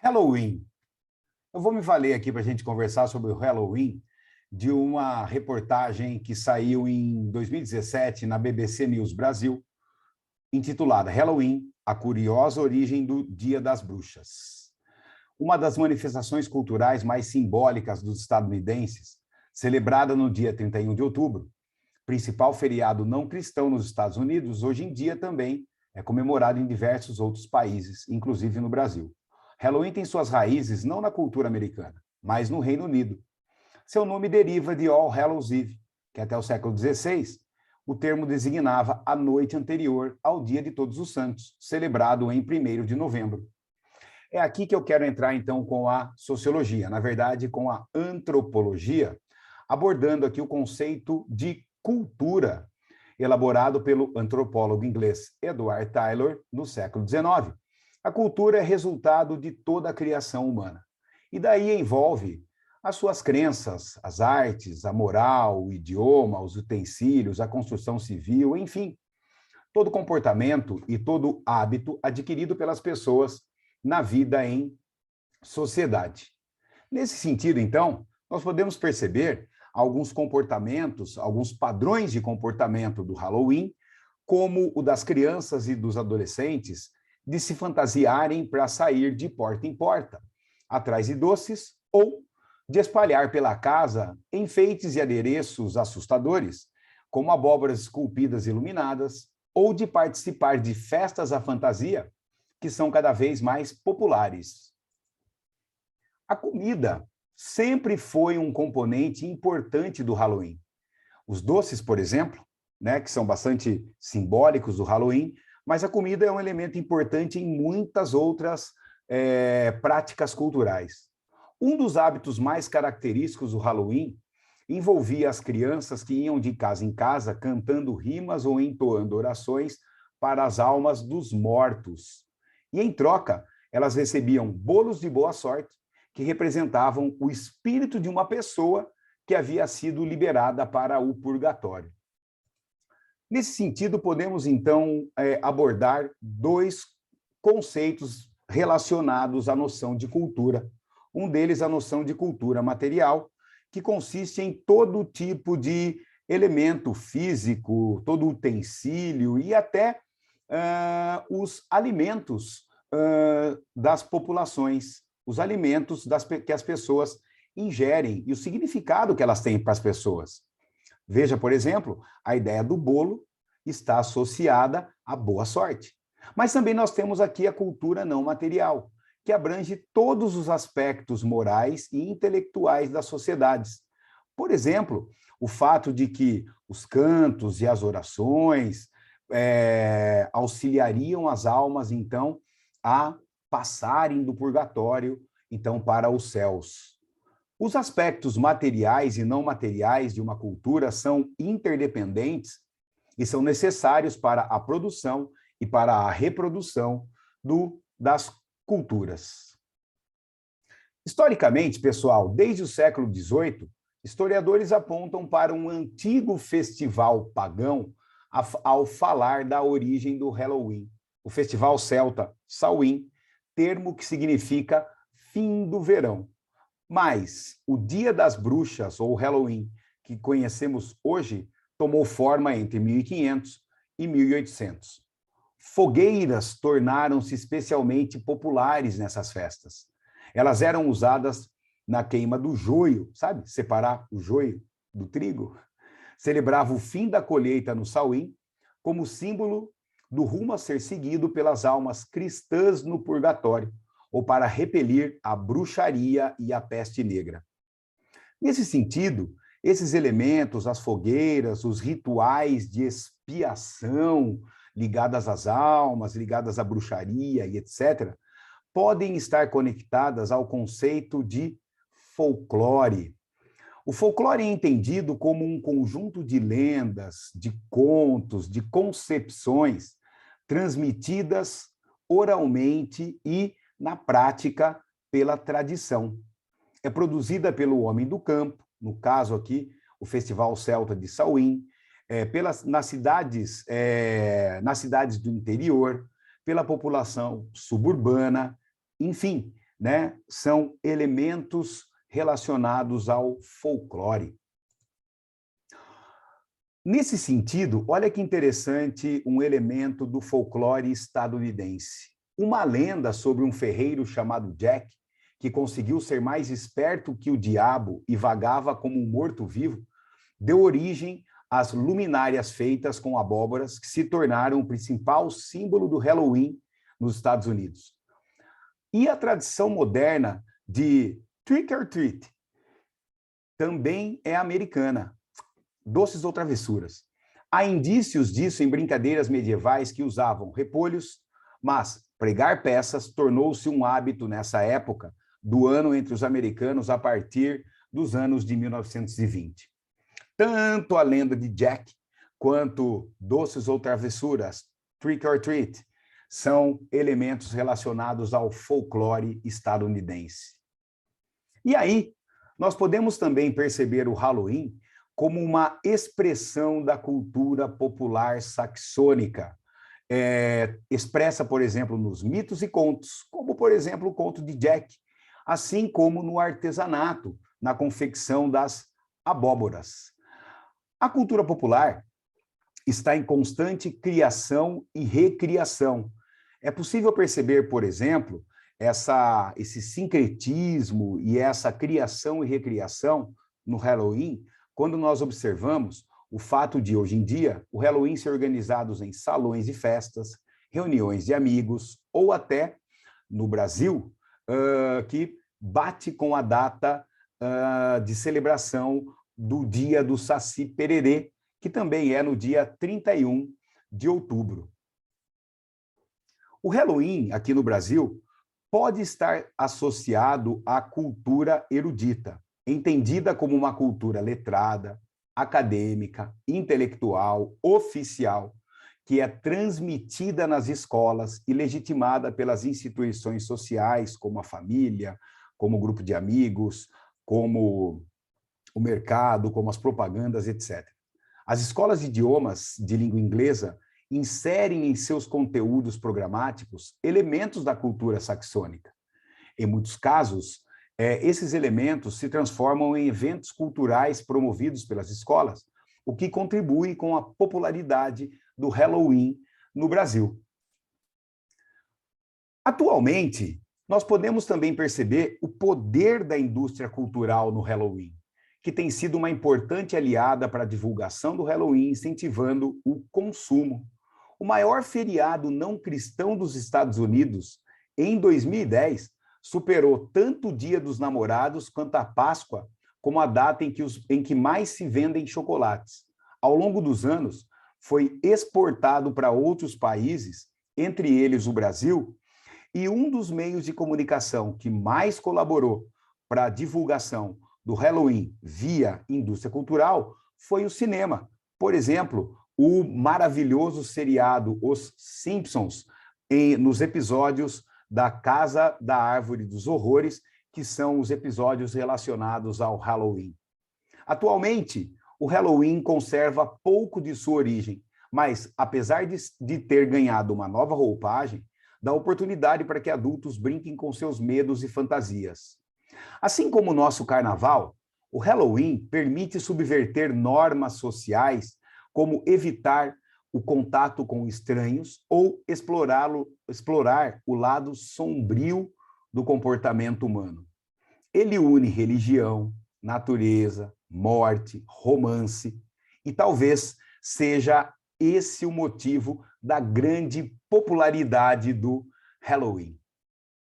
Halloween. Eu vou me valer aqui para a gente conversar sobre o Halloween de uma reportagem que saiu em 2017 na BBC News Brasil, intitulada Halloween, a curiosa origem do Dia das Bruxas. Uma das manifestações culturais mais simbólicas dos estadunidenses, celebrada no dia 31 de outubro, principal feriado não cristão nos Estados Unidos, hoje em dia também é comemorado em diversos outros países, inclusive no Brasil. Halloween tem suas raízes não na cultura americana, mas no Reino Unido. Seu nome deriva de All Hallows Eve, que até o século XVI, o termo designava a noite anterior ao Dia de Todos os Santos, celebrado em 1º de novembro. É aqui que eu quero entrar, então, com a sociologia, na verdade, com a antropologia, abordando aqui o conceito de cultura, elaborado pelo antropólogo inglês Edward Tylor no século XIX. A cultura é resultado de toda a criação humana. E daí envolve as suas crenças, as artes, a moral, o idioma, os utensílios, a construção civil, enfim, todo comportamento e todo hábito adquirido pelas pessoas na vida em sociedade. Nesse sentido, então, nós podemos perceber alguns comportamentos, alguns padrões de comportamento do Halloween, como o das crianças e dos adolescentes, de se fantasiarem para sair de porta em porta, atrás de doces, ou de espalhar pela casa enfeites e adereços assustadores, como abóboras esculpidas e iluminadas, ou de participar de festas à fantasia, que são cada vez mais populares. A comida sempre foi um componente importante do Halloween. Os doces, por exemplo, né, que são bastante simbólicos do Halloween, mas a comida é um elemento importante em muitas outras práticas culturais. Um dos hábitos mais característicos do Halloween envolvia as crianças que iam de casa em casa cantando rimas ou entoando orações para as almas dos mortos. E, em troca, elas recebiam bolos de boa sorte que representavam o espírito de uma pessoa que havia sido liberada para o purgatório. Nesse sentido, podemos, então, abordar dois conceitos relacionados à noção de cultura. Um deles, a noção de cultura material, que consiste em todo tipo de elemento físico, todo utensílio e até os alimentos das populações, os alimentos que as pessoas ingerem e o significado que elas têm para as pessoas. Veja, por exemplo, a ideia do bolo está associada à boa sorte. Mas também nós temos aqui a cultura não material, que abrange todos os aspectos morais e intelectuais das sociedades. Por exemplo, o fato de que os cantos e as orações auxiliariam as almas, então, a passarem do purgatório, então, para os céus. Os aspectos materiais e não materiais de uma cultura são interdependentes e são necessários para a produção e para a reprodução das culturas. Historicamente, pessoal, desde o século XVIII, historiadores apontam para um antigo festival pagão ao falar da origem do Halloween, o festival celta Samhain, termo que significa fim do verão. Mas o Dia das Bruxas, ou Halloween, que conhecemos hoje, tomou forma entre 1500 e 1800. Fogueiras tornaram-se especialmente populares nessas festas. Elas eram usadas na queima do joio, sabe? Separar o joio do trigo. Celebrava o fim da colheita no Samhain, como símbolo do rumo a ser seguido pelas almas cristãs no purgatório, ou para repelir a bruxaria e a peste negra. Nesse sentido, esses elementos, as fogueiras, os rituais de expiação ligadas às almas, ligadas à bruxaria e etc., podem estar conectadas ao conceito de folclore. O folclore é entendido como um conjunto de lendas, de contos, de concepções transmitidas oralmente e na prática, pela tradição. É produzida pelo homem do campo, no caso aqui, o Festival Celta de Samhain, nas cidades do interior, pela população suburbana, enfim, né, são elementos relacionados ao folclore. Nesse sentido, olha que interessante um elemento do folclore estadunidense. Uma lenda sobre um ferreiro chamado Jack, que conseguiu ser mais esperto que o diabo e vagava como um morto-vivo, deu origem às luminárias feitas com abóboras, que se tornaram o principal símbolo do Halloween nos Estados Unidos. E a tradição moderna de trick or treat também é americana. Doces ou travessuras. Há indícios disso em brincadeiras medievais que usavam repolhos, mas pregar peças tornou-se um hábito nessa época do ano entre os americanos a partir dos anos de 1920. Tanto a lenda de Jack quanto doces ou travessuras, trick or treat, são elementos relacionados ao folclore estadunidense. E aí, nós podemos também perceber o Halloween como uma expressão da cultura popular saxônica, expressa, por exemplo, nos mitos e contos, como, por exemplo, o conto de Jack, assim como no artesanato, na confecção das abóboras. A cultura popular está em constante criação e recriação. É possível perceber, por exemplo, esse sincretismo e essa criação e recriação no Halloween, quando nós observamos o fato de, hoje em dia, o Halloween ser organizado em salões de festas, reuniões de amigos, ou até, no Brasil, que bate com a data de celebração do Dia do Saci Pererê, que também é no dia 31 de outubro. O Halloween, aqui no Brasil, pode estar associado à cultura erudita, entendida como uma cultura letrada, acadêmica, intelectual, oficial, que é transmitida nas escolas e legitimada pelas instituições sociais, como a família, como o grupo de amigos, como o mercado, como as propagandas, etc. As escolas de idiomas de língua inglesa inserem em seus conteúdos programáticos elementos da cultura saxônica. Em muitos casos, esses elementos se transformam em eventos culturais promovidos pelas escolas, o que contribui com a popularidade do Halloween no Brasil. Atualmente, nós podemos também perceber o poder da indústria cultural no Halloween, que tem sido uma importante aliada para a divulgação do Halloween, incentivando o consumo. O maior feriado não cristão dos Estados Unidos, em 2010, superou tanto o Dia dos Namorados quanto a Páscoa como a data em que mais se vendem chocolates. Ao longo dos anos, foi exportado para outros países, entre eles o Brasil, e um dos meios de comunicação que mais colaborou para a divulgação do Halloween via indústria cultural foi o cinema. Por exemplo, o maravilhoso seriado Os Simpsons, nos episódios da Casa da Árvore dos Horrores, que são os episódios relacionados ao Halloween. Atualmente, o Halloween conserva pouco de sua origem, mas, apesar de ter ganhado uma nova roupagem, dá oportunidade para que adultos brinquem com seus medos e fantasias. Assim como o nosso carnaval, o Halloween permite subverter normas sociais, como evitar o contato com estranhos ou explorar o lado sombrio do comportamento humano. Ele une religião, natureza, morte, romance, e talvez seja esse o motivo da grande popularidade do Halloween.